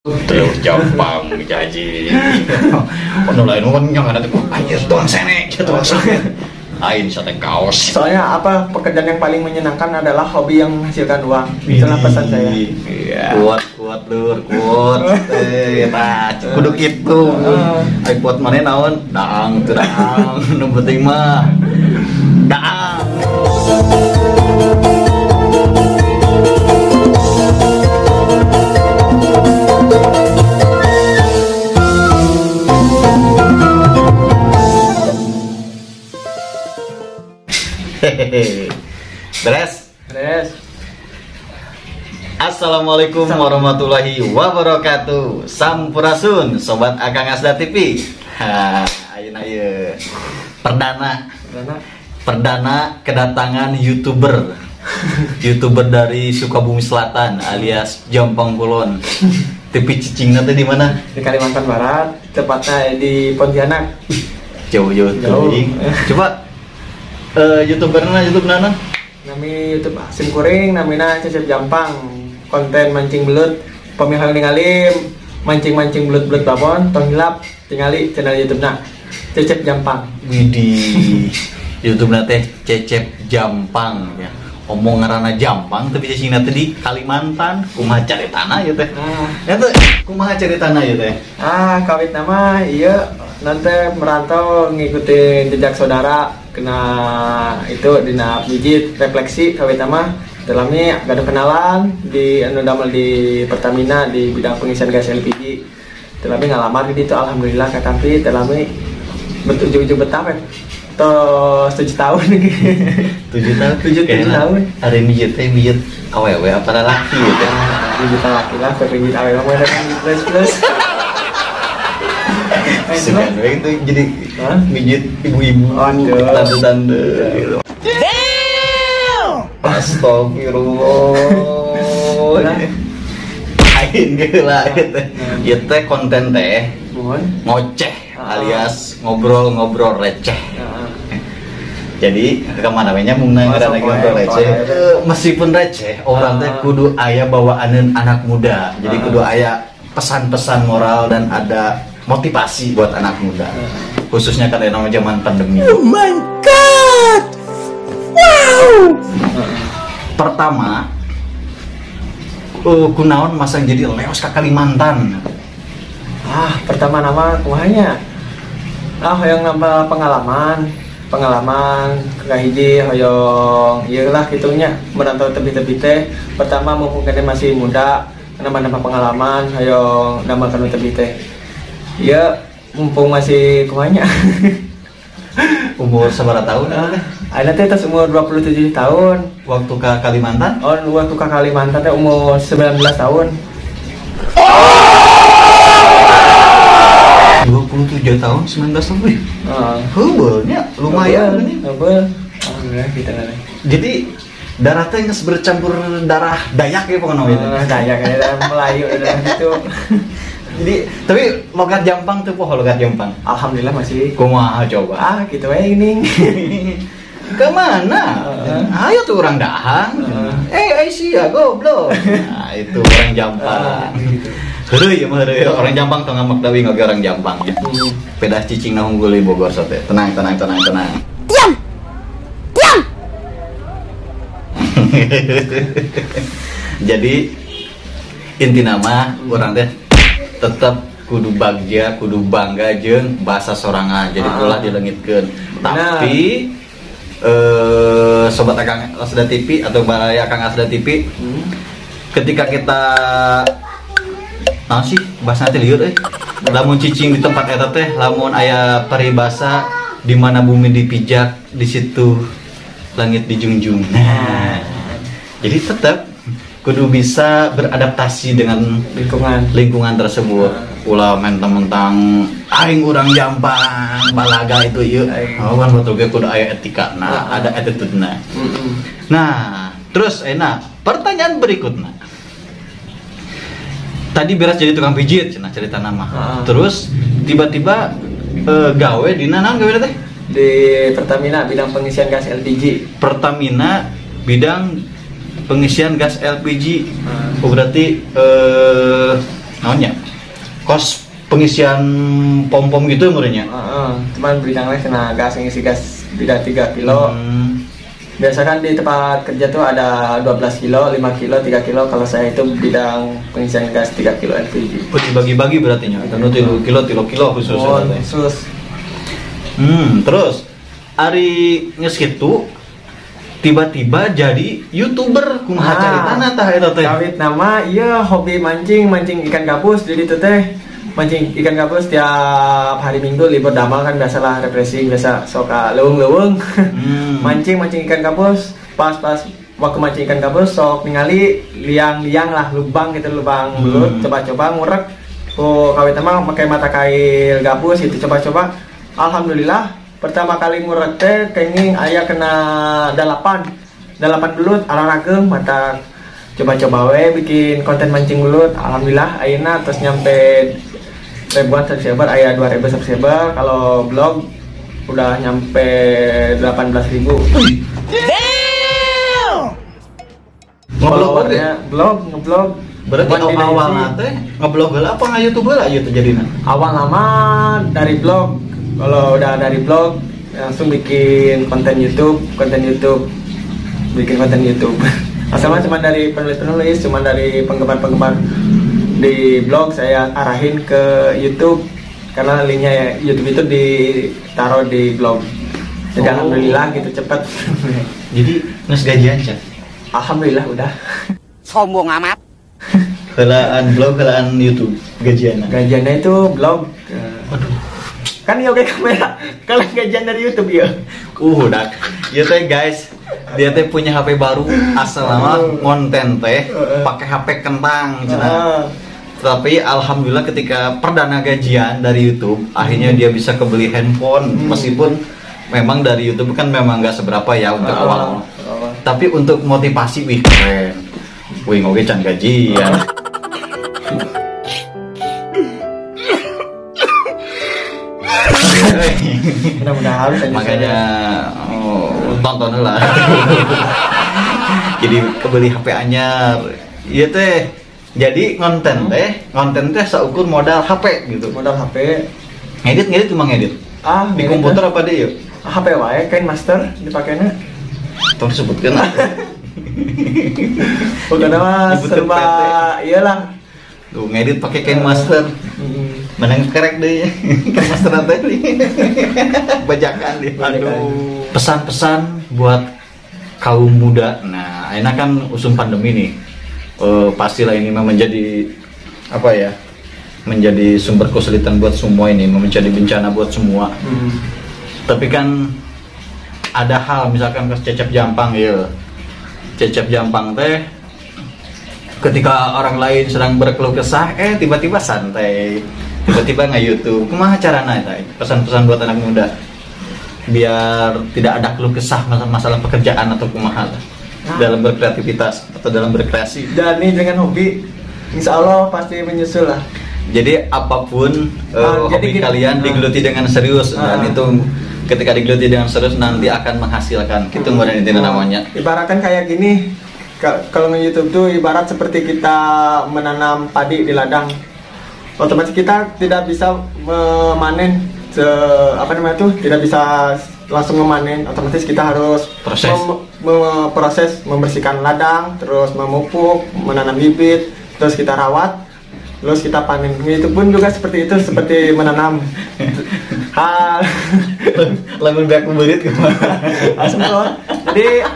Terus Jepang jaji. Ono lain mun yang ada tuh anjir tuang sene, tuang sene. Lain sate kaos. Soalnya apa pekerjaan yang paling menyenangkan adalah hobi yang menghasilkan uang. Itulah pesan saya. Iya. Kuat lur, kuat. Eta kudu kitu. Ai kuat maneh naon? Daang, nu penting mah. Daang. Beres. Assalamualaikum warahmatullahi wabarakatuh. Sampurasun sobat Akang Asda TV. Ayeuna perdana kedatangan YouTuber dari Sukabumi Selatan alias Jampang Kulon. TV cicingna teh di mana? Di Kalimantan Barat, tepatnya di Pontianak. Jauh. Coba YouTube nana? Nami YouTube Sim Kuring, namina Cecep Jampang. Konten mancing belut, pemihang ningalim, mancing belut babon, tong hilap, tingali channel YouTube-na Cecep Jampang. Widih. YouTube teh Cecep Jampang ya. Omong ngaranna Jampang tapi cicingna teh di Kalimantan, kumaha caritana ieu teh. Eta kumaha caritana ieu teh? Kawit nama ieu nanti merantau ngikutin jejak saudara kena itu dina bijit refleksi kawit nama dalamnya gak ada kenalan di damel di Pertamina di bidang pengisian gas LPG. Dalamnya ngalamar gitu alhamdulillah katampi dalamnya betujuh betah kan. 7 tahun nih. 7 tahun. Hari mijit awewe apa laki gitu. Mijit laki lah, mijit awewe mah kan plus. Sekarang itu jadi mijit ibu-ibu, tante-tante gitu. Astagfirullah. Lain gila gitu. Ya teh konten teh ngoceh alias ngobrol receh. Jadi kemana namanya mungkin ada lagi ngobrol receh. Meskipun receh, orang teh kudu aya bawaan anak muda. Jadi kudu aya pesan-pesan moral dan ada motivasi buat anak muda, khususnya karena zaman pandemi. Oh my god, wow. Pertama, kunaon masa jadi leos ke Kalimantan. Pertama nama kumahanya. Yang nambah pengalaman kahiji hoyong iyalah gitunya merantau tebi-tebi teh. Pertama mumpung masih muda, nambah pengalaman hoyong nambah kanu tebi teh. Iya, mumpung masih kumanya. Umur seberapa tahun? Ada teh tas umur 27 tahun. Waktu ke Kalimantan? Waktu ke Kalimantan teh umur 19 tahun. 27 tahun, 19 tahun. Heubeulnya lumayan ini. Heubeul. Alhamdulillah kita nanya. Jadi darah teh geus bercampur darah Dayak ya pokoknya itu. Dayak ya, darah Melayu darah gitu. Jadi, tapi logat Jampang tuh logat Jampang. Alhamdulillah masih. Kumaha coba? Gitu aja ini. Kemana? Ayo tuh orang Dahang. Aisyah goblok. Nah, itu orang Jampang. Heureuy ya orang Jampang tong ngamak dawi ngage orang Jampang ya. Pedah cicing na unggul di Bogor sote. Tenang. Diam. Jadi inti nama orang teh tetap kudu bagja, kudu bangga jeung bahasa sorangan. Jadi ulah dilengitkeun. Tapi sobat Akang Asda TV atau baraya Akang Asda TV, ketika kita sih bahasa teh lieur lamun cicing di tempat eta teh lamun aya paribasa di mana bumi dipijak di situ langit dijunjung. Nah, jadi tetap kudu bisa beradaptasi dengan lingkungan tersebut. Ulah mentang-mentang aing urang Jampang balaga itu ieu. Kan betul ge kudu aya etika. Ada attitude-na. Nah, terus pertanyaan berikutnya. Tadi beres jadi tukang pijit cenah cerita nama. Terus tiba-tiba gawe di nanan gawe teh? Di Pertamina bidang pengisian gas LPG. Pertamina bidang pengisian gas LPG. Oh, berarti naonnya kos pengisian pom-pom gitu murahnya. Cuman bidang lain kena gas, ngisi gas beda 3 kilo. Biasa kan di tempat kerja tuh ada 12 kilo, 5 kilo, 3 kilo. Kalau saya itu bidang pengisian gas 3 kilo LPG. Dibagi-bagi berarti nya. Itu 3 kilo khusus. Khusus. Terus ari geus kitu tiba-tiba jadi YouTuber kumaha caritana tah eta teh? Kawit nama ieu hobi mancing ikan gabus. Jadi itu teh mancing ikan gabus tiap hari Minggu libur damel kan biasalah refreshing, biasa soka leuweung-leuweung. Mancing ikan gabus. Pas waktu mancing ikan gabus sok ningali liang lah lubang gitu, lubang belut, coba-coba ngurek. Kawit nama pakai mata kail gabus itu coba-coba. Alhamdulillah pertama kali ngurek teh kenging aya kena 8 belut arang-arang mata coba-coba we bikin konten mancing belut. Alhamdulillah ayeuna terus nyampe ribuan subscriber, aya 2000 subscriber. Kalau blog udah nyampe 18.000. Ngeblog berarti awal teh ngeblog heula apa nge-YouTube heula ieu teh jadina? Awal lama dari blog. Kalau udah dari blog langsung bikin konten YouTube. Asalnya cuma dari penulis, cuma dari penggemar di blog saya arahin ke YouTube karena linknya ya YouTube itu ditaruh di blog. Jadi alhamdulillah gitu cepet. Jadi nges gajian cak? Alhamdulillah udah. Sombong amat. Helaan blog, helaan YouTube gajiannya. Gajiannya itu blog. Aduh. Kan ya kayak kamera. Kalau gajian dari YouTube ya. Udah. Ya teh guys, dia teh punya HP baru asal nama konten teh pakai HP kentang cenah. Tapi alhamdulillah ketika perdana gajian dari YouTube, akhirnya dia bisa kebeli handphone meskipun memang dari YouTube kan memang nggak seberapa ya untuk awal. Tapi untuk motivasi wih keren. Wih ngoge can gajian. Mudah-mudahan makanya tonton lah. Jadi kebeli HP anyar. Iya teh. Jadi konten teh seukur modal HP gitu. Modal HP. Ngedit cuma ngedit. Di komputer apa deh yuk? HP wae kain master dipakainya. Tong disebutkeun. Pokoknya mah serba iyalah. Tuh ngedit pakai kain master. Menang kerek deh. Kain master teh. Bajakan deh. Aduh. Pesan-pesan buat kaum muda. Nah, enak kan usum pandemi nih. Pastilah ini memang menjadi apa ya? Menjadi sumber kesulitan buat semua ini, menjadi bencana buat semua. Tapi kan ada hal misalkan ke Cecep Jampang ya. Cecep Jampang teh ketika orang lain sedang berkeluh kesah, tiba-tiba santai, tiba-tiba nge-YouTube. Kumaha carana eta? Pesan-pesan buat anak muda biar tidak ada keluh kesah masalah pekerjaan atau kumaha dalam berkreativitas atau dalam berkreasi. Dan ini dengan hobi, insya Allah pasti menyusul lah. Jadi apapun hobi kalian digeluti dengan serius dan itu ketika digeluti dengan serius nanti akan menghasilkan. Itu itu namanya. Ibaratkan kayak gini, kalau nge-YouTube tuh ibarat seperti kita menanam padi di ladang. Otomatis kita tidak bisa memanen tidak bisa langsung memanen. Otomatis kita harus proses membersihkan ladang, terus memupuk, menanam bibit, terus kita rawat, terus kita panen. Itu pun juga seperti itu, seperti menanam. Lamun beak berit kemana? Jadi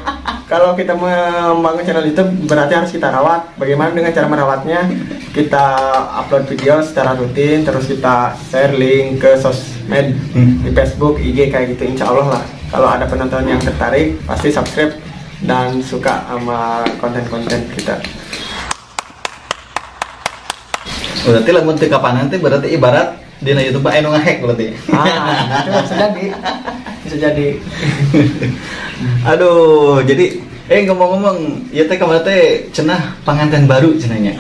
kalau kita membangun channel YouTube berarti harus kita rawat. Bagaimana dengan cara merawatnya? Kita upload video secara rutin, terus kita share link ke sosmed di Facebook, IG kayak gitu. Insya Allah lah. Kalau ada penonton yang tertarik, pasti subscribe dan suka sama konten-konten kita. Berarti lamun teu kapanan teh berarti ibarat dina YouTube anu ngehack berarti. Itu bisa jadi. Aduh, jadi ngomong-ngomong, ya teh kamana teh cenah panganten baru cenahnya.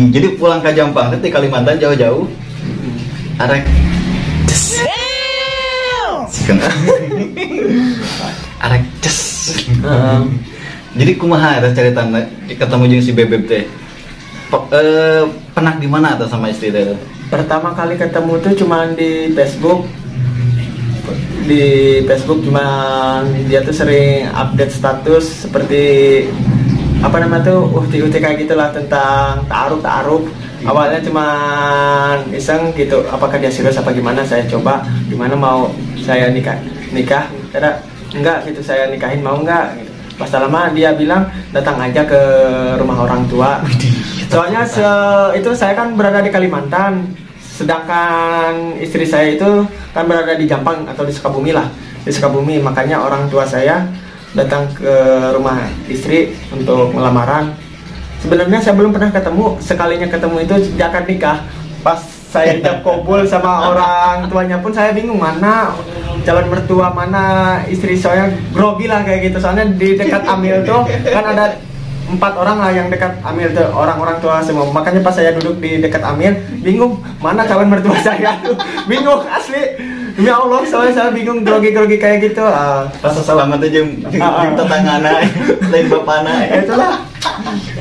Jadi pulang ke Jampang teh Kalimantan jauh-jauh. Arek arek ces. Jadi kumaha eta caritana ketemu jeung si Bebeb teh. pernah di mana tuh sama istri itu? Pertama kali ketemu tuh cuman di Facebook. Di Facebook cuman dia tuh sering update status seperti apa namanya tuh uhti-uhti kayak gitulah tentang ta'aruf. Awalnya cuman iseng gitu, apakah dia serius apa gimana, saya coba gimana mau saya nikah kira enggak gitu, saya nikahin mau enggak gitu. Pas lama dia bilang datang aja ke rumah orang tua. Soalnya itu saya kan berada di Kalimantan, sedangkan istri saya itu kan berada di Jampang atau di Sukabumi lah, di Sukabumi. Makanya orang tua saya datang ke rumah istri untuk melamaran. Sebenarnya saya belum pernah ketemu, sekalinya ketemu itu di akad nikah. Pas saya jam kabul sama orang tuanya pun saya bingung mana calon mertua, mana istri saya, grogi lah kayak gitu. Soalnya di dekat Amil tuh kan ada 4 orang lah yang dekat Amil tuh, orang-orang tua semua. Makanya pas saya duduk di dekat Amil, bingung mana calon mertua saya tuh, bingung asli. Demi Allah, soalnya saya bingung grogi-grogi kayak gitu. Pas selamat aja tetanggana, lain bapana. Itulah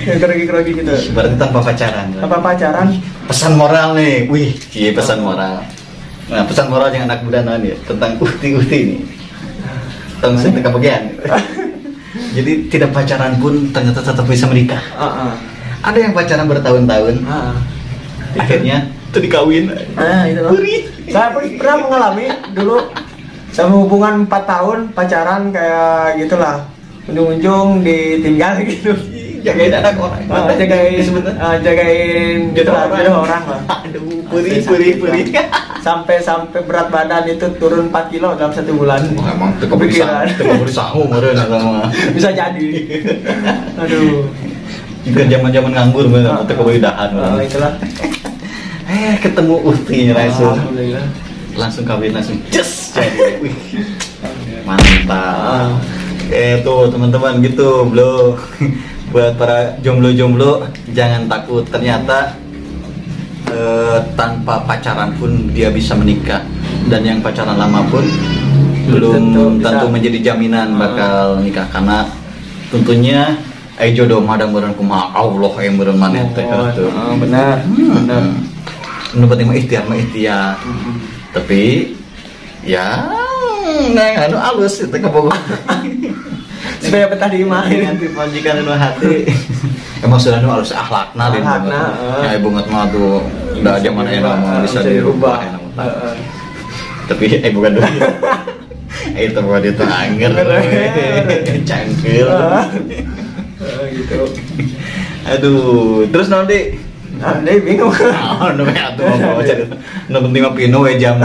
yang grogi-grogi gitu. Berarti tanpa pacaran. Apa pacaran? Pesan moral nih, wih, iya pesan moral. Nah, pesan moral yang anak muda nih tentang uhti-uhti nih. Tentang sedekah bagian. Jadi tidak pacaran pun ternyata tetap bisa menikah. Ada yang pacaran bertahun-tahun, akhirnya itu dikawin. Itu loh. Saya pun pernah mengalami dulu sama hubungan 4 tahun pacaran kayak gitulah. Ujung-ujung ditinggal gitu. Jagain anak orang. Jagain gitu lah, orang lah. Aduh, puri. Sampai berat badan itu turun 4 kilo dalam 1 bulan. Emang kepikiran. Sanggup meureun sama. Bisa jadi. Aduh. Juga zaman-zaman nganggur bener teu kebeul dahan. Itulah. Ketemu uhti langsung. Alhamdulillah. Langsung kawin langsung. Yes. Jadi. Wih. Mantap. Tuh teman-teman gitu, bro. Buat para jomblo-jomblo jangan takut, ternyata tanpa pacaran pun dia bisa menikah, dan yang pacaran lama pun belum tentu menjadi jaminan bakal nikah, karena tentunya jodoh madang meureun kumaha Allah yang meureun maneh teh gitu. Benar. Nu penting mah ikhtiar. Tapi ya anu alus itu kebogoh. Supaya betah di imah nanti majikan anu hati. Emang sudah nu alus akhlakna din. Ya ibu ngat mah tuh udah zaman aya mah bisa dirubah. Tapi bukan dulu. Itu buat itu anger. Cangkil. Gitu. Aduh, terus nanti Deh bingung. Nu atuh mah bawa cerita. Nu penting mah pino we jam.